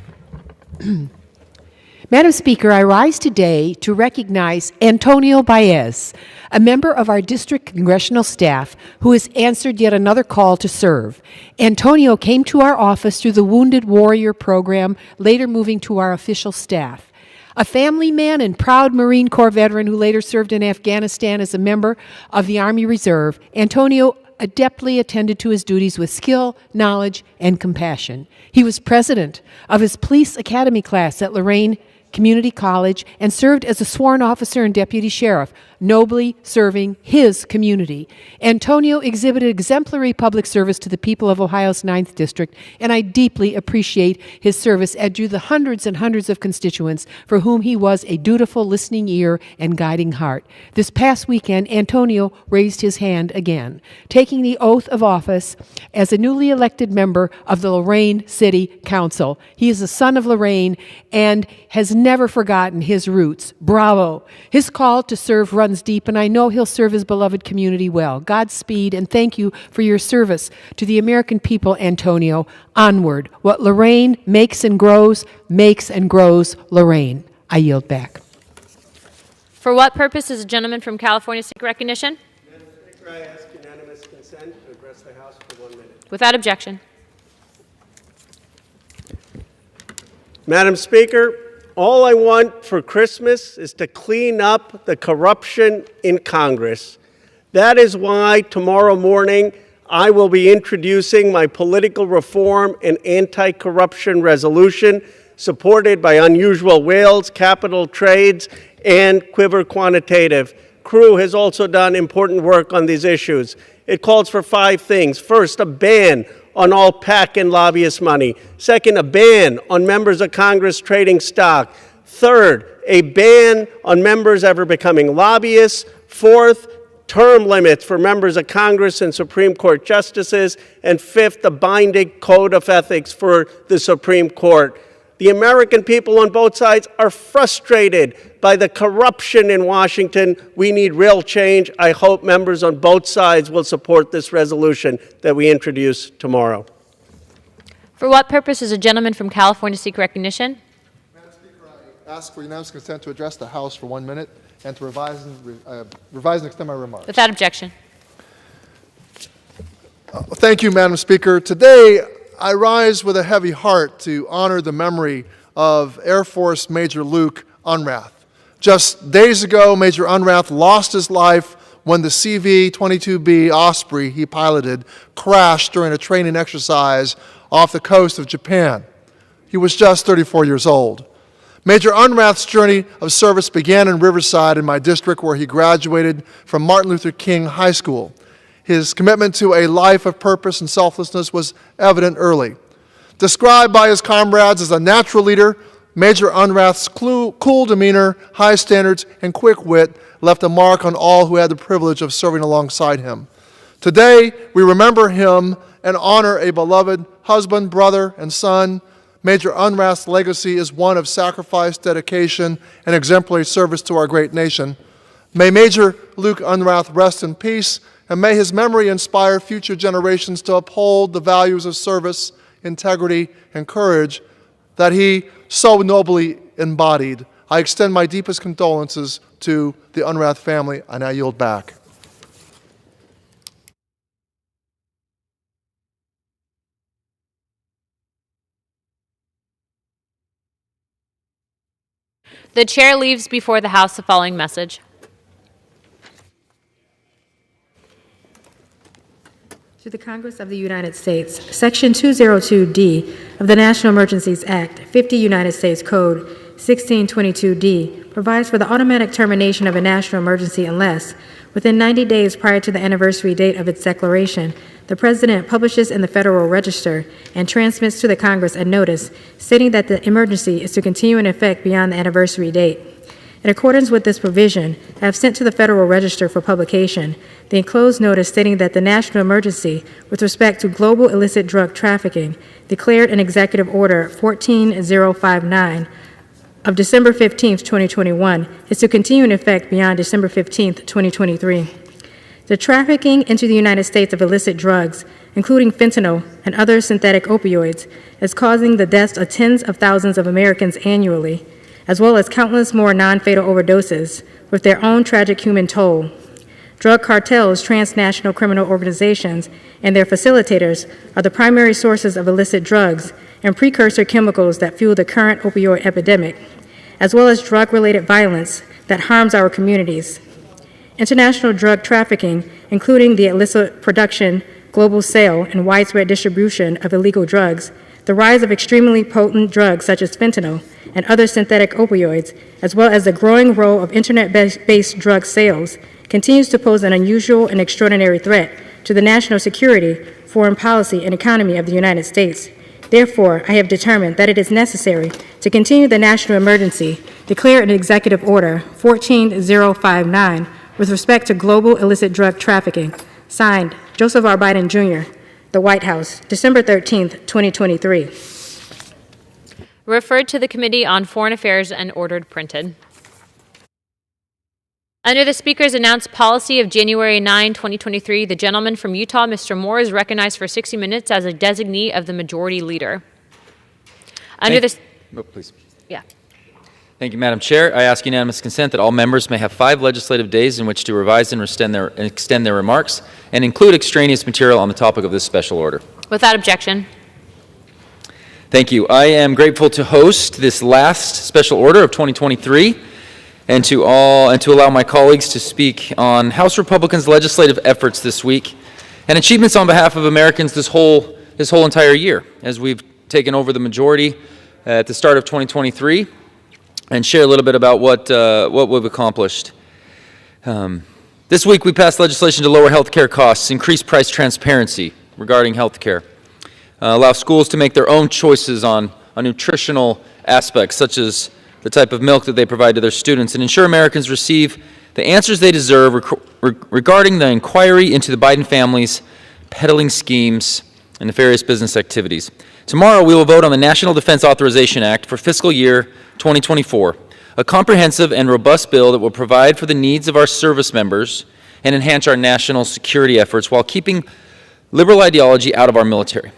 Madam Speaker, I rise today to recognize Antonio Baez, a member of our district congressional staff who has answered yet another call to serve. Antonio came to our office through the Wounded Warrior program, later moving to our official staff. A family man and proud Marine Corps veteran who later served in Afghanistan as a member of the Army Reserve, Antonio adeptly attended to his duties with skill, knowledge, and compassion. He was president of his police academy class at Lorraine Community College and served as a sworn officer and deputy sheriff, nobly serving his community. Antonio exhibited exemplary public service to the people of Ohio's 9th District, and I deeply appreciate his service and drew the hundreds and hundreds of constituents for whom he was a dutiful listening ear and guiding heart. This past weekend, Antonio raised his hand again, taking the oath of office as a newly elected member of the Lorraine City Council. He is a son of Lorraine and has never forgotten his roots. Bravo! His call to serve runs deep, and I know he'll serve his beloved community well. Godspeed, and thank you for your service to the American people, Antonio. Onward. What Lorraine makes and grows Lorraine. I yield back. For what purpose does a gentleman from California seek recognition? Madam Speaker, I ask unanimous consent to address the House for 1 minute. Without objection. Madam Speaker, all I want for Christmas is to clean up the corruption in Congress. That is why tomorrow morning I will be introducing my political reform and anti-corruption resolution supported by Unusual Whales, Capital Trades, and Quiver Quantitative. Crew has also done important work on these issues. It calls for 5 things. First, a ban on all PAC and lobbyist money. Second, a ban on members of Congress trading stock. Third, a ban on members ever becoming lobbyists. Fourth, term limits for members of Congress and Supreme Court justices. And fifth, a binding code of ethics for the Supreme Court. The American people on both sides are frustrated by the corruption in Washington. We need real change. I hope members on both sides will support this resolution that we introduce tomorrow. For what purpose does a gentleman from California seek recognition? Madam Speaker, I ask for unanimous consent to address the House for 1 minute and to revise and extend my remarks. Without objection. Thank you, Madam Speaker. Today, I rise with a heavy heart to honor the memory of Air Force Major Luke Unrath. Just days ago, Major Unrath lost his life when the CV-22B Osprey he piloted crashed during a training exercise off the coast of Japan. He was just 34 years old. Major Unrath's journey of service began in Riverside in my district, where he graduated from Martin Luther King High School. His commitment to a life of purpose and selflessness was evident early. Described by his comrades as a natural leader, Major Unrath's cool demeanor, high standards, and quick wit left a mark on all who had the privilege of serving alongside him. Today, we remember him and honor a beloved husband, brother, and son. Major Unrath's legacy is one of sacrifice, dedication, and exemplary service to our great nation. May Major Luke Unrath rest in peace, and may his memory inspire future generations to uphold the values of service, integrity, and courage that he so nobly embodied. I extend my deepest condolences to the Unrath family, and I yield back. The chair leaves before the House the following message. To the Congress of the United States, Section 202D of the National Emergencies Act, 50 United States Code 1622D, provides for the automatic termination of a national emergency unless, within 90 days prior to the anniversary date of its declaration, the President publishes in the Federal Register and transmits to the Congress a notice stating that the emergency is to continue in effect beyond the anniversary date. In accordance with this provision, I have sent to the Federal Register for publication the enclosed notice stating that the national emergency with respect to global illicit drug trafficking, declared in Executive Order 14059 of December 15, 2021, is to continue in effect beyond December 15, 2023. The trafficking into the United States of illicit drugs, including fentanyl and other synthetic opioids, is causing the deaths of tens of thousands of Americans annually, as well as countless more non-fatal overdoses, with their own tragic human toll. Drug cartels, transnational criminal organizations, and their facilitators are the primary sources of illicit drugs and precursor chemicals that fuel the current opioid epidemic, as well as drug-related violence that harms our communities. International drug trafficking, including the illicit production, global sale, and widespread distribution of illegal drugs, the rise of extremely potent drugs such as fentanyl and other synthetic opioids, as well as the growing role of internet-based drug sales, continues to pose an unusual and extraordinary threat to the national security, foreign policy, and economy of the United States. Therefore, I have determined that it is necessary to continue the national emergency declared in Executive Order 14059 with respect to global illicit drug trafficking. Signed, Joseph R. Biden, Jr., The White House, December 13, 2023. Referred to the Committee on Foreign Affairs and ordered printed. Under the Speaker's announced policy of January 9, 2023, the gentleman from Utah, Mr. Moore, is recognized for 60 minutes as a designee of the Majority Leader. Please. Yeah. Thank you, Madam Chair. I ask unanimous consent that all members may have 5 legislative days in which to revise and extend their remarks and include extraneous material on the topic of this special order. Without objection. Thank you. I am grateful to host this last special order of 2023 and to allow my colleagues to speak on House Republicans' legislative efforts this week and achievements on behalf of Americans this whole entire year as we've taken over the majority at the start of 2023 and share a little bit about what we've accomplished. This week we passed legislation to lower health care costs, increase price transparency regarding health care, allow schools to make their own choices on nutritional aspects such as the type of milk that they provide to their students, and ensure Americans receive the answers they deserve regarding the inquiry into the Biden family's peddling schemes and nefarious business activities. Tomorrow we will vote on the National Defense Authorization Act for fiscal year 2024, a comprehensive and robust bill that will provide for the needs of our service members and enhance our national security efforts while keeping liberal ideology out of our military.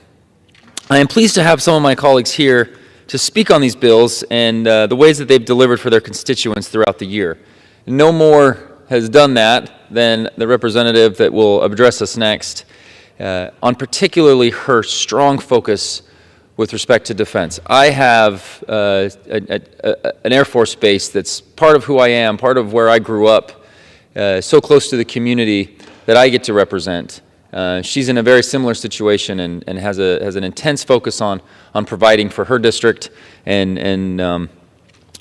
I am pleased to have some of my colleagues here to speak on these bills and the ways that they've delivered for their constituents throughout the year. No more has done that than the representative that will address us next, on particularly her strong focus with respect to defense. I have an Air Force base that's part of who I am, part of where I grew up, so close to the community that I get to represent. She's in a very similar situation and has an intense focus on providing for her district and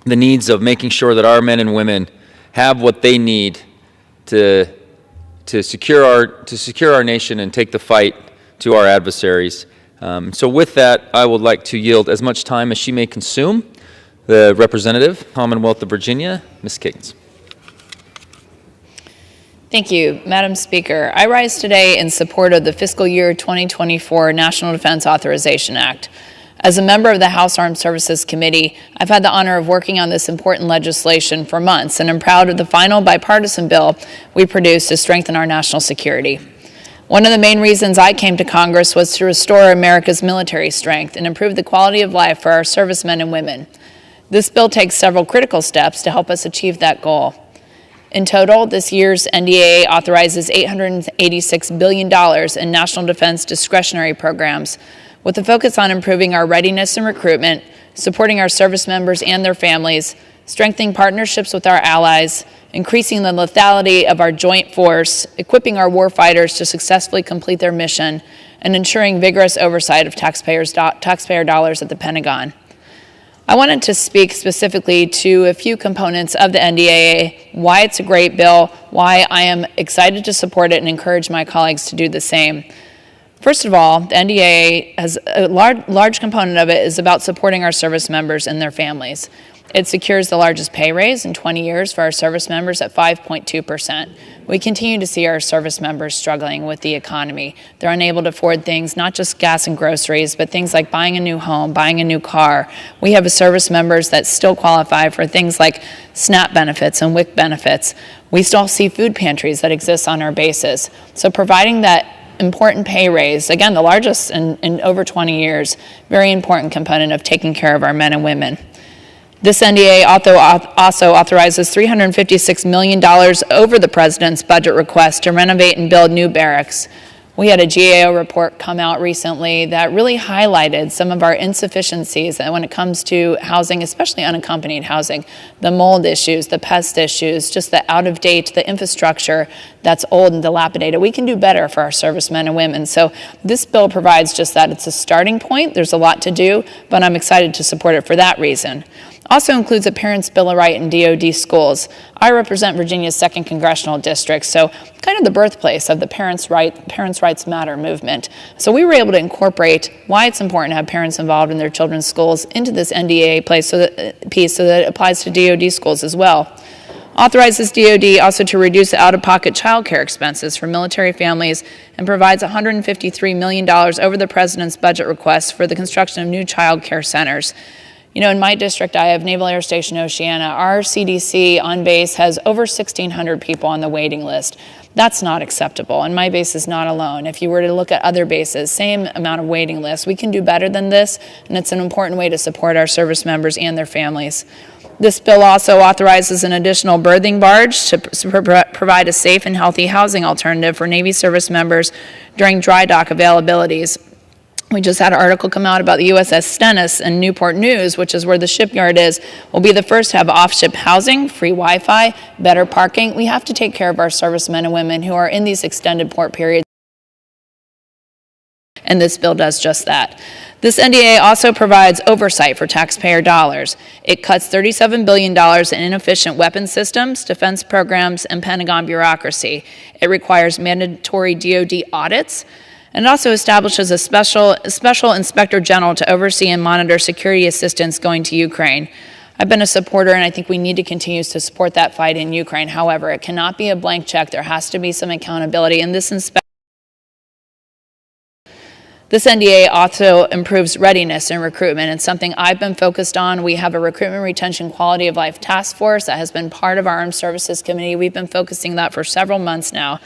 the needs of making sure that our men and women have what they need to secure our nation and take the fight to our adversaries. So with that, I would like to yield as much time as she may consume. The representative, Commonwealth of Virginia, Ms. Kiggins. Thank you, Madam Speaker. I rise today in support of the fiscal year 2024 National Defense Authorization Act. As a member of the House Armed Services Committee, I've had the honor of working on this important legislation for months, and I'm proud of the final bipartisan bill we produced to strengthen our national security. One of the main reasons I came to Congress was to restore America's military strength and improve the quality of life for our servicemen and women. This bill takes several critical steps to help us achieve that goal. In total, this year's NDAA authorizes $886 billion in national defense discretionary programs, with a focus on improving our readiness and recruitment, supporting our service members and their families, strengthening partnerships with our allies, increasing the lethality of our joint force, equipping our warfighters to successfully complete their mission, and ensuring vigorous oversight of taxpayer dollars at the Pentagon. I wanted to speak specifically to a few components of the NDAA, why it's a great bill, why I am excited to support it and encourage my colleagues to do the same. First of all, the NDAA has a large component of it is about supporting our service members and their families. It secures the largest pay raise in 20 years for our service members at 5.2%. We continue to see our service members struggling with the economy. They're unable to afford things, not just gas and groceries, but things like buying a new home, buying a new car. We have service members that still qualify for things like SNAP benefits and WIC benefits. We still see food pantries that exist on our bases. So providing that important pay raise, again, the largest in over 20 years, very important component of taking care of our men and women. This NDA also authorizes $356 million over the president's budget request to renovate and build new barracks. We had a GAO report come out recently that really highlighted some of our insufficiencies when it comes to housing, especially unaccompanied housing, the mold issues, the pest issues, just the out-of-date, the infrastructure that's old and dilapidated. We can do better for our servicemen and women. So this bill provides just that. It's a starting point. There's a lot to do, but I'm excited to support it for that reason. Also includes a Parents' Bill of Rights in DoD schools. I represent Virginia's 2nd Congressional District, so kind of the birthplace of the Parents' Rights Matter movement. So we were able to incorporate why it's important to have parents involved in their children's schools into this NDAA piece so that it applies to DoD schools as well. Authorizes DoD also to reduce the out-of-pocket child care expenses for military families and provides $153 million over the president's budget request for the construction of new child care centers. You know, in my district, I have Naval Air Station Oceana. Our CDC on base has over 1,600 people on the waiting list. That's not acceptable, and my base is not alone. If you were to look at other bases, same amount of waiting lists. We can do better than this, and it's an important way to support our service members and their families. This bill also authorizes an additional berthing barge to provide a safe and healthy housing alternative for Navy service members during dry dock availabilities. We just had an article come out about the USS Stennis in Newport News, which is where the shipyard is, will be the first to have off-ship housing, free Wi-Fi, better parking. We have to take care of our servicemen and women who are in these extended port periods, and this bill does just that. This NDA also provides oversight for taxpayer dollars. It cuts $37 billion in inefficient weapons systems, defense programs, and Pentagon bureaucracy. It requires mandatory DoD audits, and it also establishes a special inspector general to oversee and monitor security assistance going to Ukraine. I've been a supporter, and I think we need to continue to support that fight in Ukraine. However, it cannot be a blank check. There has to be some accountability, and this NDA also improves readiness and recruitment. It's something I've been focused on. We have a recruitment, retention, quality of life task force that has been part of our Armed Services Committee. We've been focusing that for several months now.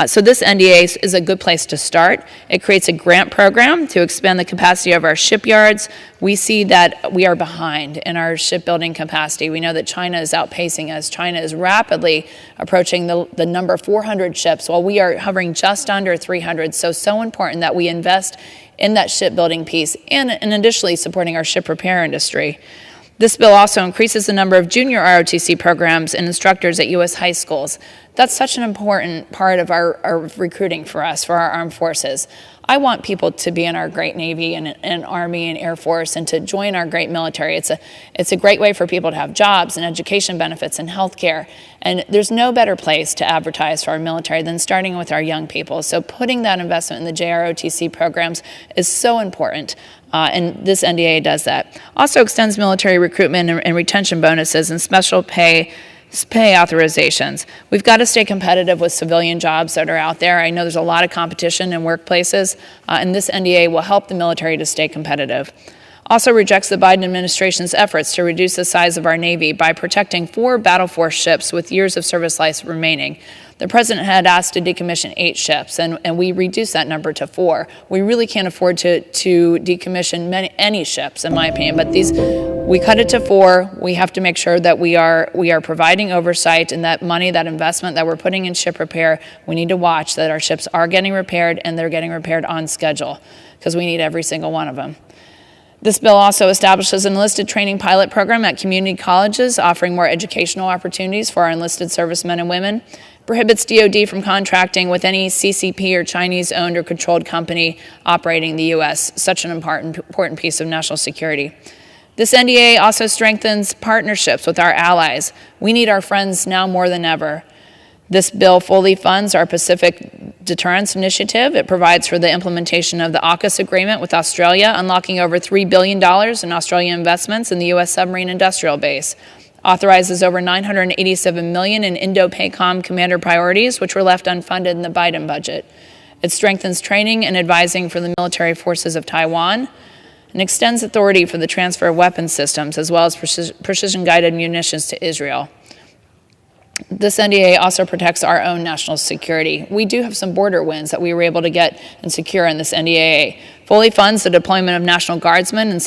So this NDA is a good place to start. It creates a grant program to expand the capacity of our shipyards. We see that we are behind in our shipbuilding capacity. We know that China is outpacing us. China is rapidly approaching the number 400 ships, while we are hovering just under 300. So important that we invest in that shipbuilding piece and additionally supporting our ship repair industry. This bill also increases the number of junior ROTC programs and instructors at U.S. high schools. That's such an important part of our recruiting for us, for our armed forces. I want people to be in our great Navy and Army and Air Force and to join our great military. It's a great way for people to have jobs and education benefits and health care. And there's no better place to advertise for our military than starting with our young people. So putting that investment in the JROTC programs is so important. And this NDA does that. Also extends military recruitment and retention bonuses and special pay authorizations. We've got to stay competitive with civilian jobs that are out there. I know there's a lot of competition in workplaces, and this NDA will help the military to stay competitive. Also rejects the Biden administration's efforts to reduce the size of our Navy by protecting 4 battle force ships with years of service life remaining. The president had asked to decommission 8 ships, and we reduced that number to 4. We really can't afford to decommission any ships, in my opinion, but we cut it to 4. We have to make sure that we are providing oversight, and that money, that investment that we're putting in ship repair, we need to watch that our ships are getting repaired and they're getting repaired on schedule, because we need every single one of them. This bill also establishes an enlisted training pilot program at community colleges, offering more educational opportunities for our enlisted servicemen and women. Prohibits DoD from contracting with any CCP or Chinese-owned or controlled company operating in the U.S., such an important piece of national security. This NDA also strengthens partnerships with our allies. We need our friends now more than ever. This bill fully funds our Pacific Deterrence Initiative. It provides for the implementation of the AUKUS agreement with Australia, unlocking over $3 billion in Australian investments in the U.S. submarine industrial base. Authorizes over $987 million in Indo-PACOM commander priorities, which were left unfunded in the Biden budget. It strengthens training and advising for the military forces of Taiwan, and extends authority for the transfer of weapons systems, as well as precision-guided munitions to Israel. This NDA also protects our own national security. We do have some border wins that we were able to get and secure in this NDA. Fully funds the deployment of National Guardsmen and